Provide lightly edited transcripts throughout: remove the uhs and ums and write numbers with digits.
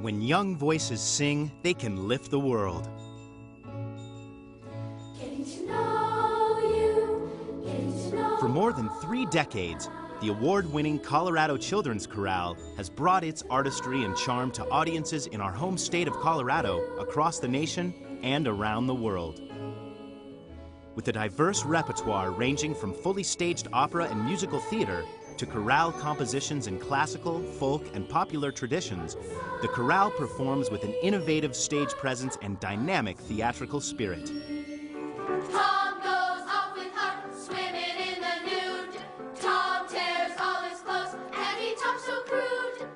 When young voices sing, they can lift the world. For more than 3 decades, the award-winning Colorado Children's Chorale has brought its artistry and charm to audiences in our home state of Colorado, across the nation, and around the world. With a diverse repertoire ranging from fully staged opera and musical theater to chorale compositions in classical, folk, and popular traditions, the chorale performs with an innovative stage presence and dynamic theatrical spirit. Tom goes off with her, swimming in the nude. Tom tears all his clothes, and he talks so crude.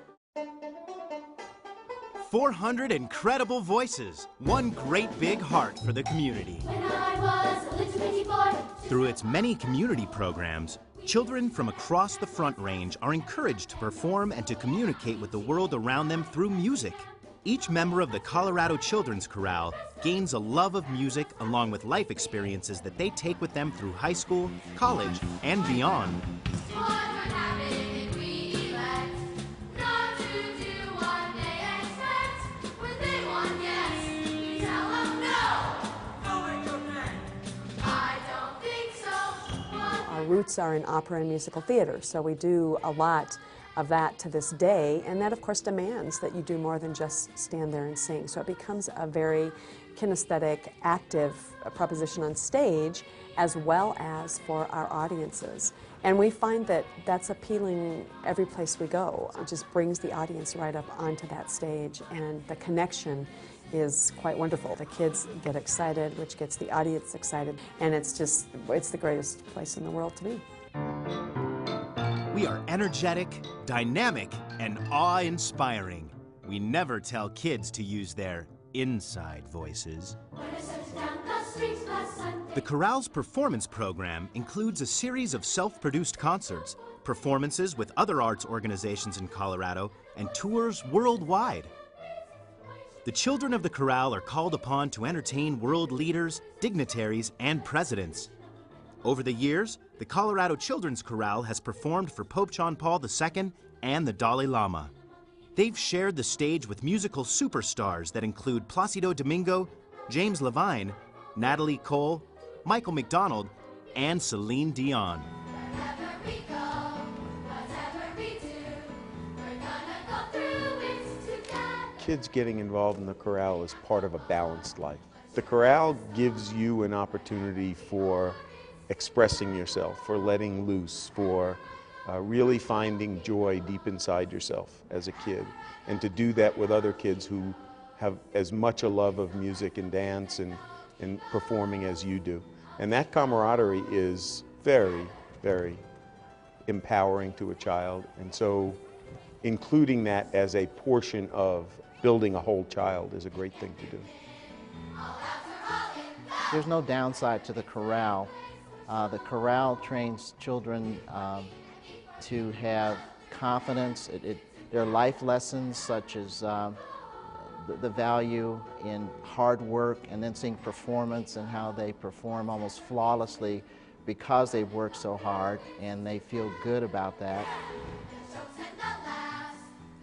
400 incredible voices, one great big heart for the community. When I was a little bitty boy. Through its many community programs, children from across the Front Range are encouraged to perform and to communicate with the world around them through music. Each member of the Colorado Children's Chorale gains a love of music along with life experiences that they take with them through high school, college, and beyond. Our roots are in opera and musical theater, so we do a lot of that to this day, and that of course demands that you do more than just stand there and sing. So it becomes a very kinesthetic, active proposition on stage as well as for our audiences. And we find that that's appealing every place we go. It just brings the audience right up onto that stage, and the connection is quite wonderful. The kids get excited, which gets the audience excited, and it's the greatest place in the world to be. We are energetic, dynamic, and awe-inspiring. We never tell kids to use their inside voices. The Chorale's performance program includes a series of self-produced concerts, performances with other arts organizations in Colorado, and tours worldwide. The children of the chorale are called upon to entertain world leaders, dignitaries, and presidents. Over the years, the Colorado Children's Chorale has performed for Pope John Paul II and the Dalai Lama. They've shared the stage with musical superstars that include Placido Domingo, James Levine, Natalie Cole, Michael McDonald, and Celine Dion. Kids getting involved in the chorale is part of a balanced life. The chorale gives you an opportunity for expressing yourself, for letting loose, for really finding joy deep inside yourself as a kid, and to do that with other kids who have as much a love of music and dance and performing as you do. And that camaraderie is very, very empowering to a child, and so including that as a portion of building a whole child is a great thing to do. There's no downside to the chorale. The chorale trains children to have confidence. There are life lessons such as the value in hard work, and then seeing performance and how they perform almost flawlessly because they've worked so hard and they feel good about that.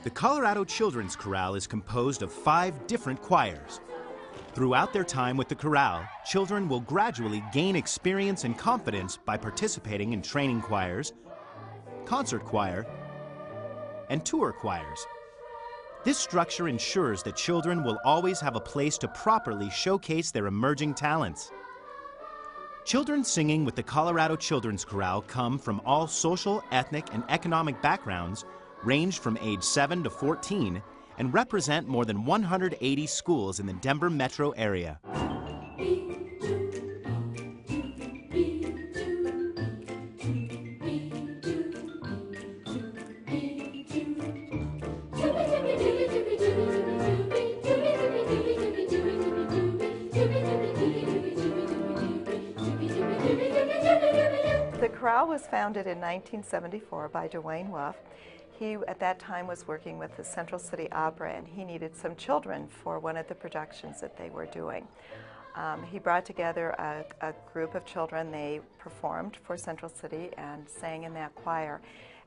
The Colorado Children's Chorale is composed of 5 different choirs. Throughout their time with the chorale, children will gradually gain experience and confidence by participating in training choirs, concert choir, and tour choirs. This structure ensures that children will always have a place to properly showcase their emerging talents. Children singing with the Colorado Children's Chorale come from all social, ethnic, and economic backgrounds, range from age 7 to 14, and represent more than 180 schools in the Denver metro area. The chorale was founded in 1974 by Dwayne Wolf. He, at that time, was working with the Central City Opera, and he needed some children for one of the productions that they were doing. He brought together a group of children. They performed for Central City and sang in that choir.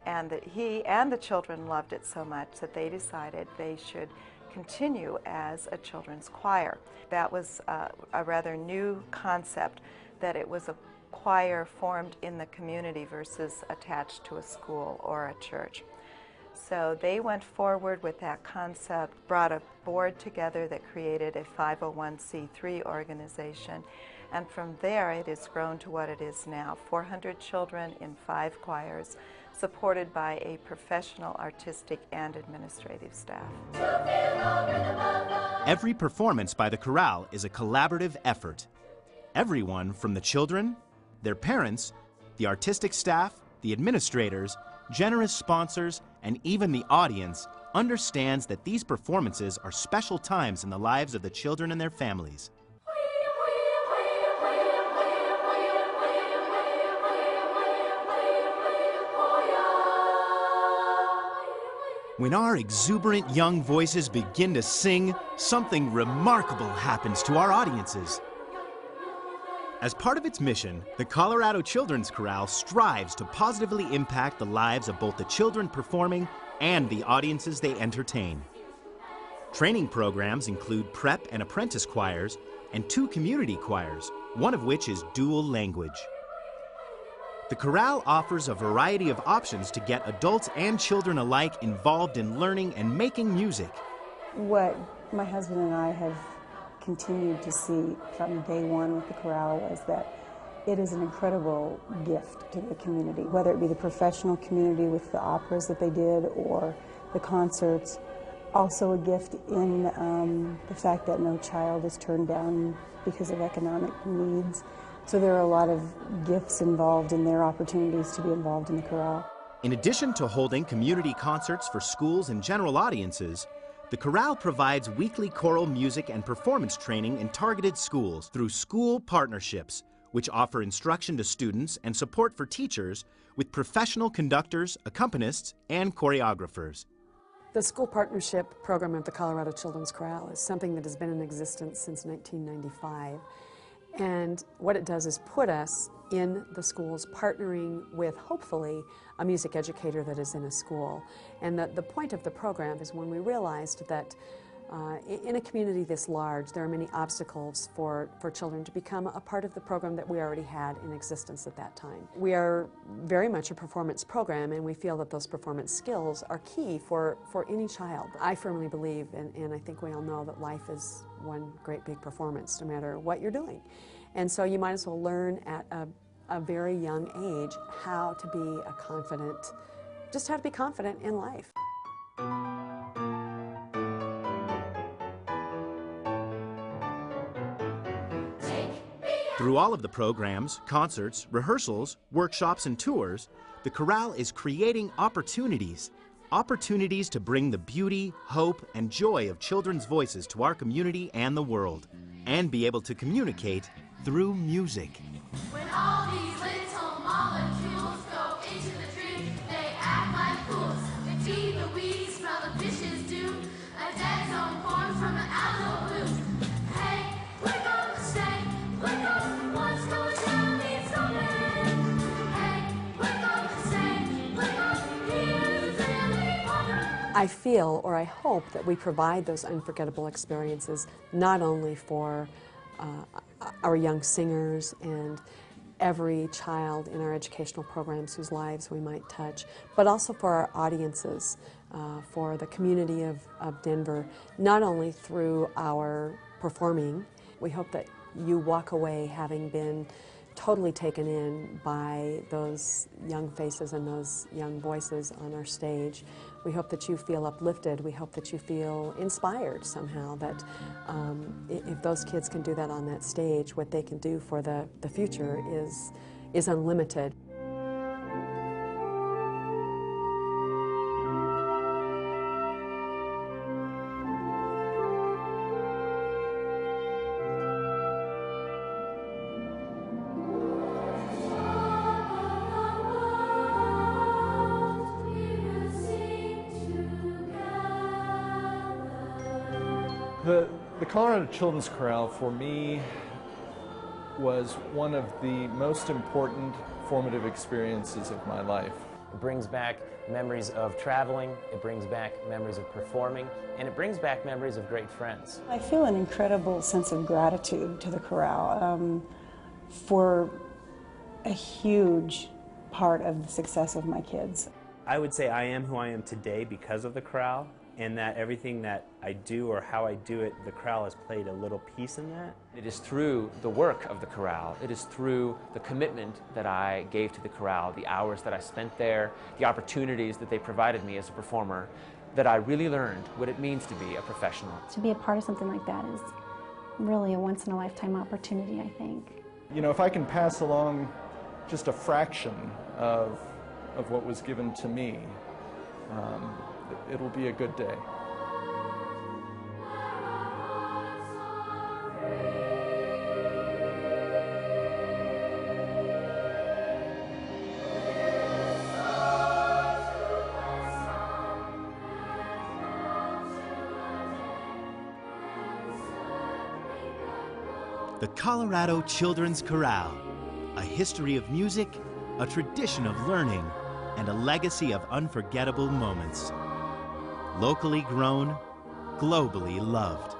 and that he and the children loved it so much that they decided they should continue as a children's choir. That was a rather new concept, that it was a choir formed in the community versus attached to a school or a church. So they went forward with that concept, brought a board together that created a 501c3 organization, and from there it has grown to what it is now, 400 children in 5 choirs, supported by a professional artistic and administrative staff. Every performance by the chorale is a collaborative effort. Everyone from the children, their parents, the artistic staff, the administrators, generous sponsors, and even the audience understands that these performances are special times in the lives of the children and their families. When our exuberant young voices begin to sing, something remarkable happens to our audiences. As part of its mission, the Colorado Children's Chorale strives to positively impact the lives of both the children performing and the audiences they entertain. Training programs include prep and apprentice choirs and 2 community choirs, one of which is dual language. The chorale offers a variety of options to get adults and children alike involved in learning and making music. What my husband and I have continued to see from day one with the chorale was that it is an incredible gift to the community, whether it be the professional community with the operas that they did or the concerts. Also a gift in the fact that no child is turned down because of economic needs. So there are a lot of gifts involved in their opportunities to be involved in the chorale. In addition to holding community concerts for schools and general audiences, the chorale provides weekly choral music and performance training in targeted schools through school partnerships, which offer instruction to students and support for teachers with professional conductors, accompanists, and choreographers. The school partnership program of the Colorado Children's Chorale is something that has been in existence since 1995. And what it does is put us in the schools partnering with, hopefully, a music educator that is in a school. And the point of the program is when we realized that in a community this large, there are many obstacles for children to become a part of the program that we already had in existence at that time. We are very much a performance program, and we feel that those performance skills are key for any child. I firmly believe, and I think we all know, that life is one great big performance, no matter what you're doing. And so you might as well learn at a very young age how to be a confident, just how to be confident in life. Through all of the programs, concerts, rehearsals, workshops, and tours, the chorale is creating opportunities to bring the beauty, hope, and joy of children's voices to our community and the world, and be able to communicate through music. When all these little molecules go into the tree, they act like fools. They feed the weeds, smell the fishes do. A dead zone forms from an algal blue. Hey, we're gonna stay. We're gonna what's going down needs something. Hey, we're gonna stay. We're gonna hear the family water. I feel, or I hope, that we provide those unforgettable experiences not only for our young singers and every child in our educational programs whose lives we might touch, but also for our audiences, for the community of Denver, not only through our performing. We hope that you walk away having been totally taken in by those young faces and those young voices on our stage. We hope that you feel uplifted. We hope that you feel inspired somehow, that if those kids can do that on that stage, what they can do for the future is unlimited. The Colorado Children's Chorale, for me, was one of the most important formative experiences of my life. It brings back memories of traveling, it brings back memories of performing, and it brings back memories of great friends. I feel an incredible sense of gratitude to the chorale for a huge part of the success of my kids. I would say I am who I am today because of the chorale, and that everything that I do or how I do it, the chorale has played a little piece in that. It is through the work of the chorale, it is through the commitment that I gave to the chorale, the hours that I spent there, the opportunities that they provided me as a performer, that I really learned what it means to be a professional. To be a part of something like that is really a once-in-a-lifetime opportunity, I think. You know, if I can pass along just a fraction of what was given to me, it'll be a good day. The Colorado Children's Chorale, a history of music, a tradition of learning, and a legacy of unforgettable moments. Locally grown, globally loved.